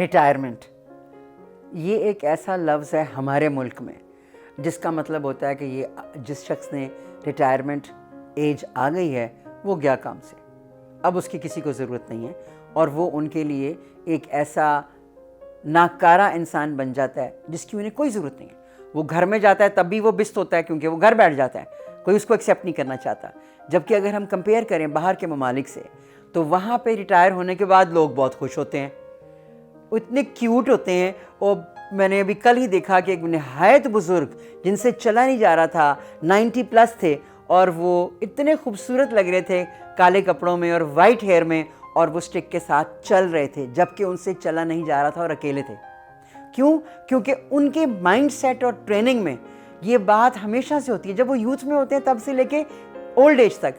Retirement, ये एक ऐसा लफ्ज़ है हमारे मुल्क में जिसका मतलब होता है कि ये जिस शख्स ने रिटायरमेंट एज आ गई है वो गया काम से, अब उसकी किसी को ज़रूरत नहीं है और वो उनके लिए एक ऐसा नाकारा इंसान बन जाता है जिसकी उन्हें कोई ज़रूरत नहीं है। वो घर में जाता है तब भी वो बिस्त होता है क्योंकि वो घर बैठ जाता है, कोई उसको एक्सेप्ट नहीं करना चाहता। जबकि अगर हम कंपेयर करें बाहर के ममालिक से तो वहाँ पे रिटायर होने के बाद लोग बहुत खुश होते हैं, इतने क्यूट होते हैं। और मैंने अभी कल ही देखा कि एक नहायत बुज़ुर्ग जिनसे चला नहीं जा रहा था, 90 प्लस थे और वो इतने खूबसूरत लग रहे थे काले कपड़ों में और वाइट हेयर में, और वो स्टिक के साथ चल रहे थे जबकि उनसे चला नहीं जा रहा था और अकेले थे। क्यों? क्योंकि उनके माइंडसेट और ट्रेनिंग में ये बात हमेशा से होती है जब वो यूथ में होते हैं तब से लेके ओल्ड एज तक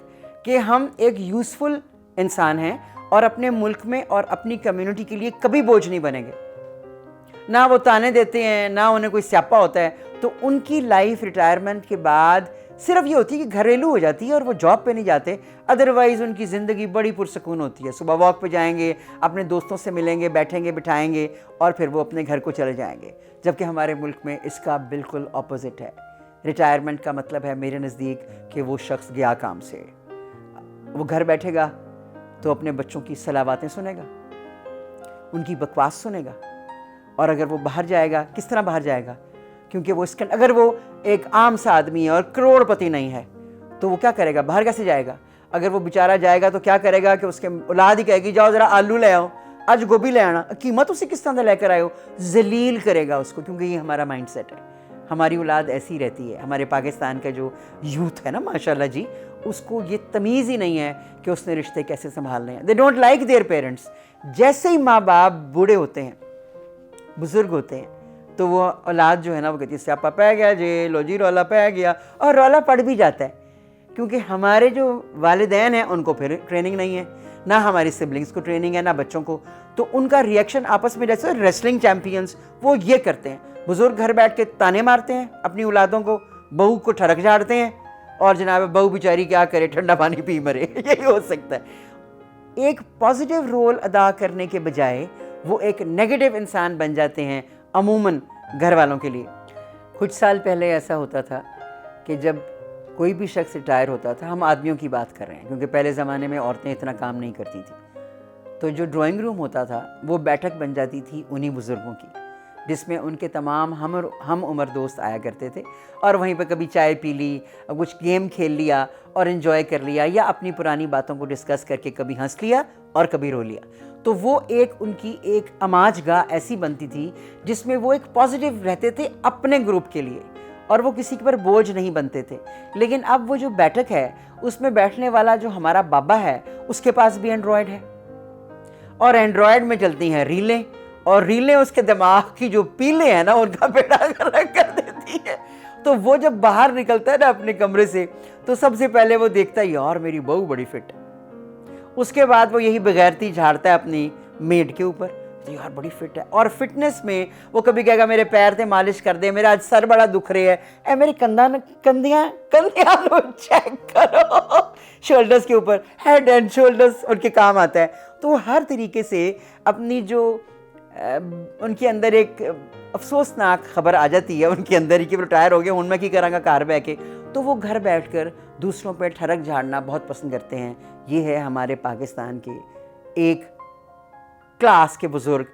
कि हम एक यूज़फुल इंसान हैं और अपने मुल्क में और अपनी कम्युनिटी के लिए कभी बोझ नहीं बनेंगे। ना वो ताने देते हैं, ना उन्हें कोई स्यापा होता है। तो उनकी लाइफ रिटायरमेंट के बाद सिर्फ ये होती है कि घरेलू हो जाती है और वो जॉब पे नहीं जाते, अदरवाइज़ उनकी ज़िंदगी बड़ी पुरसकून होती है। सुबह वॉक पे जाएंगे, अपने दोस्तों से मिलेंगे, बैठेंगे बिठाएंगे और फिर वो अपने घर को चले जाएंगे। जबकि हमारे मुल्क में इसका बिल्कुल ऑपोजिट है। रिटायरमेंट का मतलब है मेरे नज़दीक कि वो शख्स गया काम से, वो घर बैठेगा तो अपने बच्चों की सलावातें सुनेगा, उनकी बकवास सुनेगा। और अगर वो बाहर जाएगा, किस तरह बाहर जाएगा? क्योंकि वो अगर वो एक आम सा आदमी है और करोड़पति नहीं है तो वो क्या करेगा? बाहर कैसे जाएगा? अगर वो बेचारा जाएगा तो क्या करेगा कि उसके औलाद ही कहेगी जाओ ज़रा आलू ले आओ, आज गोभी ले आना, कीमत उसे किस तरह लेकर आए हो, जलील करेगा उसको। क्योंकि ये हमारा माइंडसेट है, हमारी औलाद ऐसी रहती है। हमारे पाकिस्तान का जो यूथ है ना माशाल्लाह जी, उसको ये तमीज़ ही नहीं है कि उसने रिश्ते कैसे संभालने हैं। They don't like their parents. जैसे ही माँ बाप बूढ़े होते हैं, बुज़ुर्ग होते हैं, तो वो औलाद जो है ना वो कहती है स्यापा पै गया जी, लो जी रौला पै गया, और रौला पड़ भी जाता है। क्योंकि हमारे जो वालिदैन हैं उनको फिर ट्रेनिंग नहीं है, ना हमारी सिबलिंग्स को ट्रेनिंग है, ना बच्चों को। तो उनका रिएक्शन आपस में जैसे रेसलिंग चैम्पियंस वो ये करते हैं, बुज़ुर्ग घर बैठ के ताने मारते हैं अपनी औलादों को, बहू को ठरक झाड़ते हैं और जनाब बहू बेचारी क्या करे, ठंडा पानी पी मरे। यही हो सकता है। एक पॉजिटिव रोल अदा करने के बजाय वो एक नेगेटिव इंसान बन जाते हैं अमूमन घर वालों के लिए। कुछ साल पहले ऐसा होता था कि जब कोई भी शख्स रिटायर होता था, हम आदमियों की बात कर रहे हैं क्योंकि पहले ज़माने में औरतें इतना काम नहीं करती थी, तो जो ड्राइंग रूम होता था वो बैठक बन जाती थी उन्हीं बुज़ुर्गों की, जिसमें उनके तमाम हम उम्र दोस्त आया करते थे और वहीं पर कभी चाय पी ली, कुछ गेम खेल लिया और इन्जॉय कर लिया, या अपनी पुरानी बातों को डिस्कस करके कभी हंस लिया और कभी रो लिया। तो वो एक उनकी एक अमाजगाह ऐसी बनती थी जिसमें वो एक पॉजिटिव रहते थे अपने ग्रुप के लिए और वो किसी के पर बोझ नहीं बनते थे। लेकिन अब वो जो बैठक है उसमें बैठने वाला जो हमारा बाबा है उसके पास भी एंड्रॉयड है और एंड्रॉयड में चलती हैं रीलें, और रीलें उसके दिमाग की जो पीले हैं ना उनका बेड़ा गर्क कर देती है। तो वो जब बाहर निकलता है ना अपने कमरे से तो सबसे पहले वो देखता है यार मेरी बहू बड़ी फिट है, उसके बाद वो यही बगैरती झाड़ता है अपनी मेड के ऊपर, तो यार बड़ी फिट है। और फिटनेस में वो कभी कहेगा मेरे पैर थे मालिश कर दे, मेरा आज सर बड़ा दुख रहे है, ए मेरी कंधियां चेक करो, शोल्डर्स के ऊपर, हेड एंड शोल्डर्स उनके काम आता है। तो वो हर तरीके से अपनी जो उनके अंदर एक अफसोसनाक खबर आ जाती है उनके अंदर ही कि वो रिटायर हो गए, हूँ मैं की करांगा घर बह के, तो वो घर बैठकर दूसरों पे ठरक झाड़ना बहुत पसंद करते हैं। ये है हमारे पाकिस्तान के एक क्लास के बुज़ुर्ग,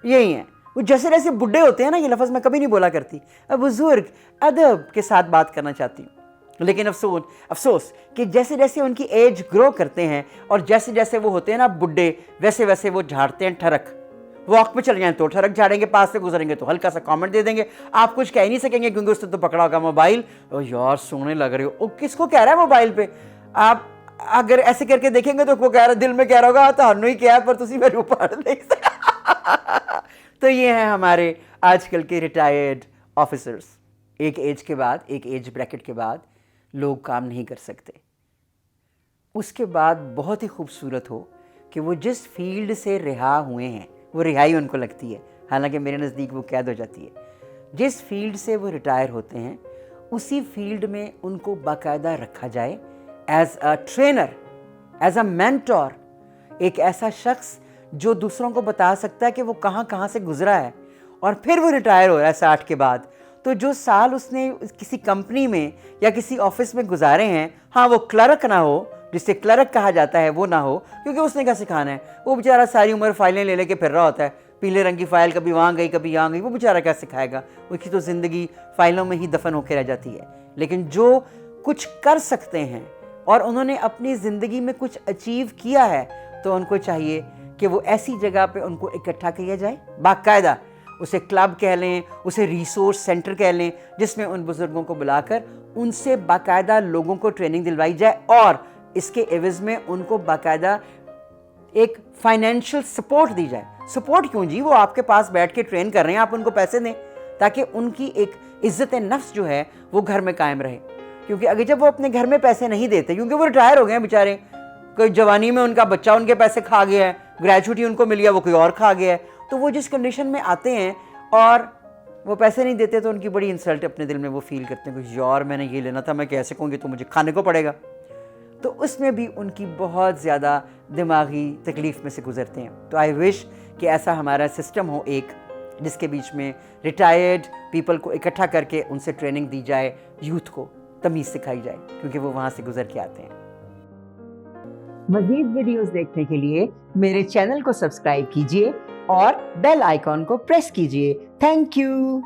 यही हैं। वो जैसे जैसे बुढ़े होते हैं ना, ये लफ्ज़ मैं कभी नहीं बोला करती, बुज़ुर्ग अदब के साथ बात करना चाहती हूँ, लेकिन अफसोस कि जैसे जैसे उनकी एज ग्रो करते हैं और जैसे जैसे वो होते हैं ना बुढ़े, वैसे वैसे वो झाड़ते हैं ठरक। वॉक पे चले जाएं तो ठरक झाड़ेंगे, पास से गुजरेंगे तो हल्का सा कमेंट दे देंगे, आप कुछ कह नहीं सकेंगे क्योंकि उसने तो पकड़ा होगा मोबाइल। ओ यार सोने लग रहे हो, ओ किसको कह रहा है मोबाइल पे? आप अगर ऐसे करके देखेंगे तो वो कह रहा, दिल में कह रहा होगा तो ही क्या पर तुसी मेरे ऊपर नहीं। तो ये हैं हमारे आजकल के रिटायर्ड ऑफिसर्स। एक एज के बाद, एक एज ब्रैकेट के बाद लोग काम नहीं कर सकते। उसके बाद बहुत ही खूबसूरत हो कि वो जिस फील्ड से रिहा हुए हैं वो रिहाई उनको लगती है, हालांकि मेरे नज़दीक वो कैद हो जाती है। जिस फील्ड से वो रिटायर होते हैं उसी फील्ड में उनको बाकायदा रखा जाए as a trainer, as a mentor, एक ऐसा शख्स जो दूसरों को बता सकता है कि वो कहाँ कहाँ से गुजरा है, और फिर वो रिटायर हो रहा है 60 के बाद। तो जो साल उसने किसी कंपनी में या किसी ऑफिस में गुजारे हैं, हाँ वो क्लर्क ना हो, जिसे क्लर्क कहा जाता है, वो ना हो, क्योंकि उसने क्या सिखाना है। वो बेचारा सारी उम्र फाइलें ले लेके फिर रहा होता है, पीले रंग की फाइल कभी वहाँ गई कभी यहाँ गई, वो बेचारा क्या सिखाएगा, उसकी तो ज़िंदगी फाइलों में ही दफन होकर रह जाती है। लेकिन जो कुछ कर सकते हैं और उन्होंने अपनी ज़िंदगी में कुछ अचीव किया है, तो उनको चाहिए कि वो ऐसी जगह पे उनको इकट्ठा किया जाए, बाकायदा उसे क्लब कह लें, उसे रिसोर्स सेंटर कह लें, जिसमें उन बुज़ुर्गों को बुलाकर उनसे बाकायदा लोगों को ट्रेनिंग दिलवाई जाए, और इसके एवज़ में उनको बाकायदा एक फाइनेंशियल सपोर्ट दी जाए। सपोर्ट क्यों जी, वो आपके पास बैठ के ट्रेन कर रहे हैं, आप उनको पैसे दें ताकि उनकी एक इज्जत नफ्स जो है वो घर में कायम रहे। क्योंकि अगर जब वो अपने घर में पैसे नहीं देते, क्योंकि वो रिटायर हो गए हैं बेचारे, कोई जवानी में उनका बच्चा उनके पैसे खा गया है, ग्रेजुएटी उनको मिल गया, वो कोई और खा गया है, तो वो जिस कंडीशन में आते हैं और वो पैसे नहीं देते, तो उनकी बड़ी इंसल्ट अपने दिल में वो फील करते हैं कि यार मैंने ये लेना था, मैं कैसे कहूँगी, तो मुझे खाने को पड़ेगा। तो उसमें भी उनकी बहुत ज़्यादा दिमागी तकलीफ़ में से गुजरते हैं। तो आई विश कि ऐसा हमारा सिस्टम हो एक, जिसके बीच में रिटायर्ड पीपल को इकट्ठा करके उनसे ट्रेनिंग दी जाए, यूथ को तमीज़ सिखाई जाए, क्योंकि वो वहाँ से गुजर के आते हैं। मज़ीद वीडियोस देखने के लिए मेरे चैनल को सब्सक्राइब कीजिए और बेल आइकॉन को प्रेस कीजिए। Thank you.